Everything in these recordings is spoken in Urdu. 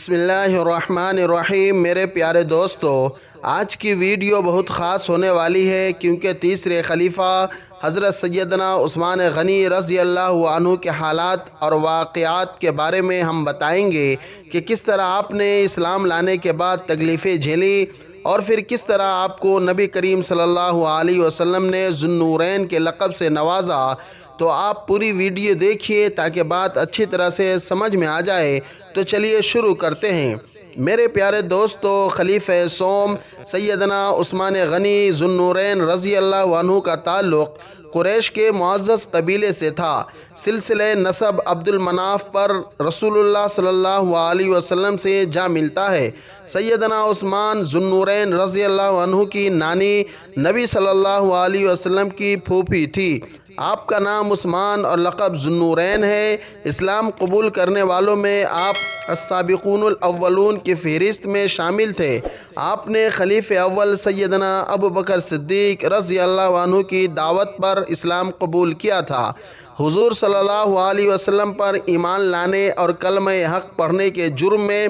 بسم اللہ الرحمن الرحیم۔ میرے پیارے دوستو، آج کی ویڈیو بہت خاص ہونے والی ہے کیونکہ تیسرے خلیفہ حضرت سیدنا عثمان غنی رضی اللہ عنہ کے حالات اور واقعات کے بارے میں ہم بتائیں گے کہ کس طرح آپ نے اسلام لانے کے بعد تکلیفیں جھیلی اور پھر کس طرح آپ کو نبی کریم صلی اللہ علیہ وسلم نے ذو النورین کے لقب سے نوازا۔ تو آپ پوری ویڈیو دیکھیے تاکہ بات اچھی طرح سے سمجھ میں آ جائے۔ تو چلیے شروع کرتے ہیں۔ میرے پیارے دوستو، خلیفہ سوم سیدنا عثمان غنی ذو النورین رضی اللہ عنہ کا تعلق قریش کے معزز قبیلے سے تھا۔ سلسلہ نسب عبد المناف پر رسول اللہ صلی اللہ علیہ وسلم سے جا ملتا ہے۔ سیدنا عثمان ذو النورین رضی اللہ عنہ کی نانی نبی صلی اللہ علیہ وسلم کی پھوپھی تھی۔ آپ کا نام عثمان اور لقب ذو النورین ہے۔ اسلام قبول کرنے والوں میں آپ السابقون الاولون کی فہرست میں شامل تھے۔ آپ نے خلیفہ اول سیدنا ابو بکر صدیق رضی اللہ عنہ کی دعوت پر اسلام قبول کیا تھا۔ حضور صلی اللہ علیہ وسلم پر ایمان لانے اور کلمہ حق پڑھنے کے جرم میں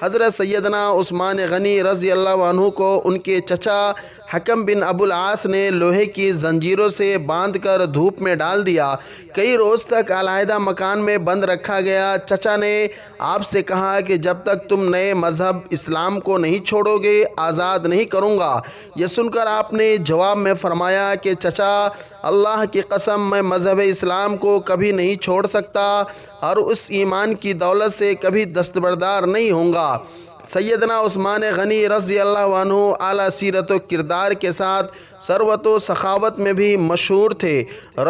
حضرت سیدنا عثمان غنی رضی اللہ عنہ کو ان کے چچا حکم بن ابو العاص نے لوہے کی زنجیروں سے باندھ کر دھوپ میں ڈال دیا۔ کئی روز تک علیحدہ مکان میں بند رکھا گیا۔ چچا نے آپ سے کہا کہ جب تک تم نئے مذہب اسلام کو نہیں چھوڑو گے آزاد نہیں کروں گا۔ یہ سن کر آپ نے جواب میں فرمایا کہ چچا، اللہ کی قسم میں مذہب اسلام کو کبھی نہیں چھوڑ سکتا اور اس ایمان کی دولت سے کبھی دستبردار نہیں ہوں گا۔ سیدنا عثمان غنی رضی اللہ عنہ اعلیٰ سیرت و کردار کے ساتھ ثروت و سخاوت میں بھی مشہور تھے۔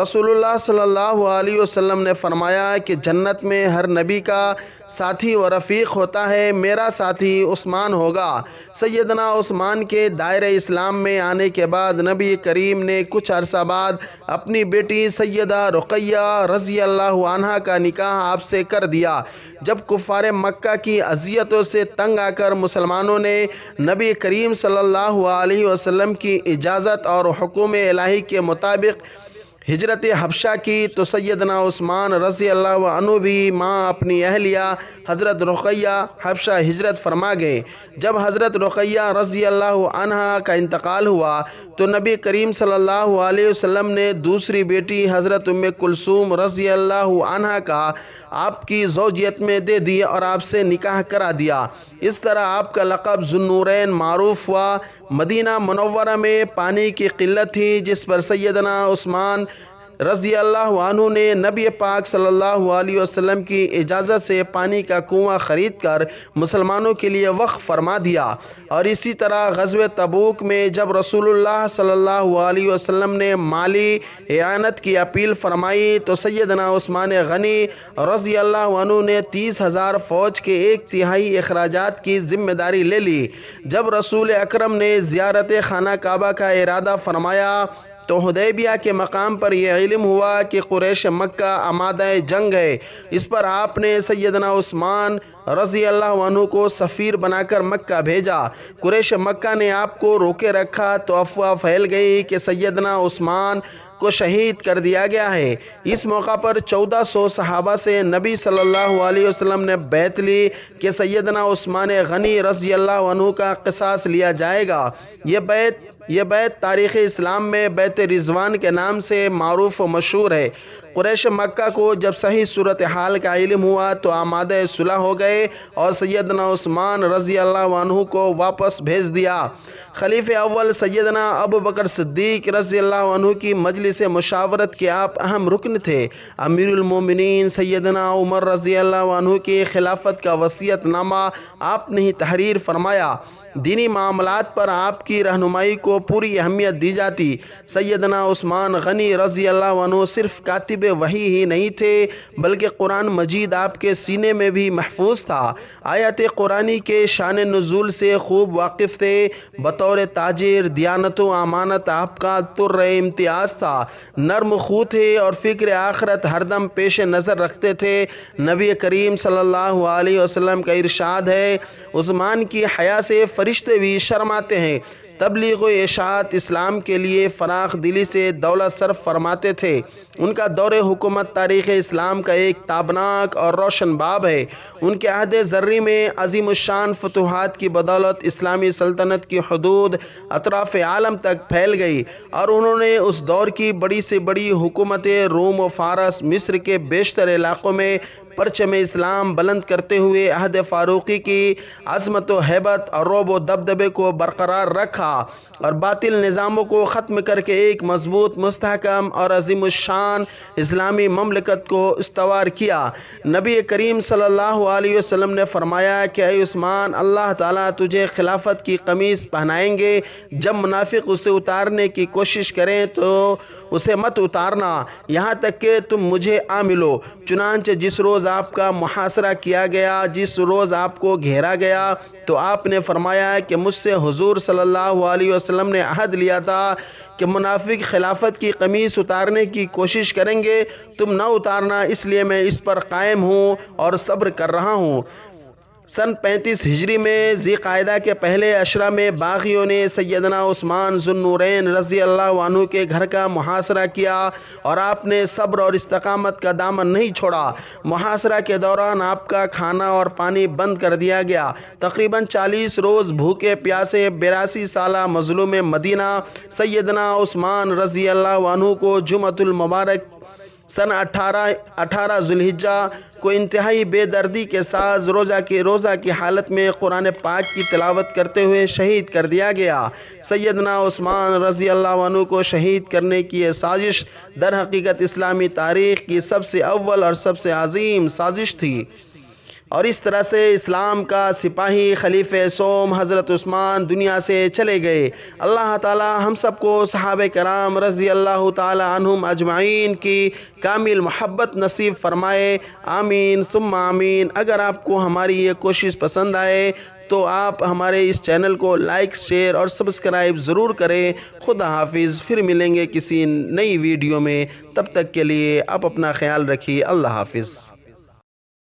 رسول اللہ صلی اللہ علیہ وسلم نے فرمایا کہ جنت میں ہر نبی کا ساتھی و رفیق ہوتا ہے، میرا ساتھی عثمان ہوگا۔ سیدنا عثمان کے دائرہ اسلام میں آنے کے بعد نبی کریم نے کچھ عرصہ بعد اپنی بیٹی سیدہ رقیہ رضی اللہ عنہا کا نکاح آپ سے کر دیا۔ جب کفار مکہ کی اذیتوں سے تنگ آ کر مسلمانوں نے نبی کریم صلی اللہ علیہ وسلم کی اجازت اور حکم الہی کے مطابق ہجرت حبشہ کی تو سیدنا عثمان رضی اللہ عنہ بھی ماں اپنی اہلیہ حضرت رقیہ حبشہ ہجرت فرما گئے۔ جب حضرت رقیہ رضی اللہ عنہا کا انتقال ہوا تو نبی کریم صلی اللہ علیہ وسلم نے دوسری بیٹی حضرت ام کلثوم رضی اللہ عنہا کا آپ کی زوجیت میں دے دی اور آپ سے نکاح کرا دیا۔ اس طرح آپ کا لقب ذو النورین معروف ہوا۔ مدینہ منورہ میں پانی کی قلت تھی جس پر سیدنا عثمان رضی اللہ عنہ نے نبی پاک صلی اللہ علیہ وسلم کی اجازت سے پانی کا کنواں خرید کر مسلمانوں کے لیے وقف فرما دیا۔ اور اسی طرح غزوہ تبوک میں جب رسول اللہ صلی اللہ علیہ وسلم نے مالی اعانت کی اپیل فرمائی تو سیدنا عثمان غنی رضی اللہ عنہ نے 30,000 فوج کے 1/3 اخراجات کی ذمہ داری لے لی۔ جب رسول اکرم نے زیارت خانہ کعبہ کا ارادہ فرمایا تو حدیبیہ کے مقام پر یہ علم ہوا کہ قریش مکہ آمادہ جنگ ہے۔ اس پر آپ نے سیدنا عثمان رضی اللہ عنہ کو سفیر بنا کر مکہ بھیجا۔ قریش مکہ نے آپ کو روکے رکھا تو افواہ پھیل گئی کہ سیدنا عثمان کو شہید کر دیا گیا ہے۔ اس موقع پر 1400 صحابہ سے نبی صلی اللہ علیہ وسلم نے بیعت لی کہ سیدنا عثمان غنی رضی اللہ عنہ کا قصاص لیا جائے گا۔ یہ بیعت تاریخ اسلام میں بیعت رضوان کے نام سے معروف و مشہور ہے۔ قریش مکہ کو جب صحیح صورتحال کا علم ہوا تو آمادہ صلح ہو گئے اور سیدنا عثمان رضی اللہ عنہ کو واپس بھیج دیا۔ خلیفہ اول سیدنا ابو بکر صدیق رضی اللہ عنہ کی مجلس مشاورت کے آپ اہم رکن تھے۔ امیر المومنین سیدنا عمر رضی اللہ عنہ کی خلافت کا وصیت نامہ آپ نے ہی تحریر فرمایا۔ دینی معاملات پر آپ کی رہنمائی کو پوری اہمیت دی جاتی۔ سیدنا عثمان غنی رضی اللہ عنہ صرف کاتب وحی ہی نہیں تھے بلکہ قرآن مجید آپ کے سینے میں بھی محفوظ تھا۔ آیات قرآنی کے شان نزول سے خوب واقف تھے۔ بطور تاجر دیانت و امانت آپ کا طر امتیاز تھا۔ نرم خو تھے اور فکر آخرت ہر دم پیش نظر رکھتے تھے۔ نبی کریم صلی اللہ علیہ وسلم کا ارشاد ہے، عثمان کی حیا سے فرشتے بھی شرماتے ہیں۔ تبلیغ و اشاعت اسلام کے لیے فراخ دلی سے دولت صرف فرماتے تھے۔ ان کا دور حکومت تاریخ اسلام کا ایک تابناک اور روشن باب ہے۔ ان کے عہد زرعی میں عظیم الشان فتوحات کی بدولت اسلامی سلطنت کی حدود اطراف عالم تک پھیل گئی، اور انہوں نے اس دور کی بڑی سے بڑی حکومتیں روم و فارس، مصر کے بیشتر علاقوں میں پرچم اسلام بلند کرتے ہوئے عہد فاروقی کی عظمت و ہیبت اور رعب و دبدبے کو برقرار رکھا، اور باطل نظاموں کو ختم کر کے ایک مضبوط، مستحکم اور عظیم الشان اسلامی مملکت کو استوار کیا۔ نبی کریم صلی اللہ علیہ وسلم نے فرمایا کہ اے عثمان، اللہ تعالیٰ تجھے خلافت کی قمیص پہنائیں گے، جب منافق اسے اتارنے کی کوشش کریں تو اسے مت اتارنا یہاں تک کہ تم مجھے آ ملو۔ چنانچہ جس روز آپ کا محاصرہ کیا گیا، جس روز آپ کو گھیرا گیا، تو آپ نے فرمایا کہ مجھ سے حضور صلی اللہ علیہ وسلم نے عہد لیا تھا کہ منافق خلافت کی قمیص اتارنے کی کوشش کریں گے، تم نہ اتارنا، اس لیے میں اس پر قائم ہوں اور صبر کر رہا ہوں۔ سن 35 ہجری میں ذی قعدہ کے پہلے عشرہ میں باغیوں نے سیدنا عثمان ذو النورین رضی اللہ عنہ کے گھر کا محاصرہ کیا، اور آپ نے صبر اور استقامت کا دامن نہیں چھوڑا۔ محاصرہ کے دوران آپ کا کھانا اور پانی بند کر دیا گیا۔ تقریباً 40 روز بھوکے پیاسے 82 سالہ مظلوم مدینہ سیدنا عثمان رضی اللہ عنہ کو جمعۃ المبارک سن 18 ذو الحجہ کو انتہائی بے دردی کے ساتھ روزہ کی حالت میں قرآن پاک کی تلاوت کرتے ہوئے شہید کر دیا گیا۔ سیدنا عثمان رضی اللہ عنہ کو شہید کرنے کی یہ سازش در حقیقت اسلامی تاریخ کی سب سے اول اور سب سے عظیم سازش تھی، اور اس طرح سے اسلام کا سپاہی خلیفہ سوم حضرت عثمان دنیا سے چلے گئے۔ اللہ تعالی ہم سب کو صحابہ کرام رضی اللہ تعالی عنہم اجمعین کی کامل محبت نصیب فرمائے، آمین ثم آمین۔ اگر آپ کو ہماری یہ کوشش پسند آئے تو آپ ہمارے اس چینل کو لائک، شیئر اور سبسکرائب ضرور کریں۔ خدا حافظ، پھر ملیں گے کسی نئی ویڈیو میں، تب تک کے لیے آپ اپنا خیال رکھیے۔ اللہ حافظ۔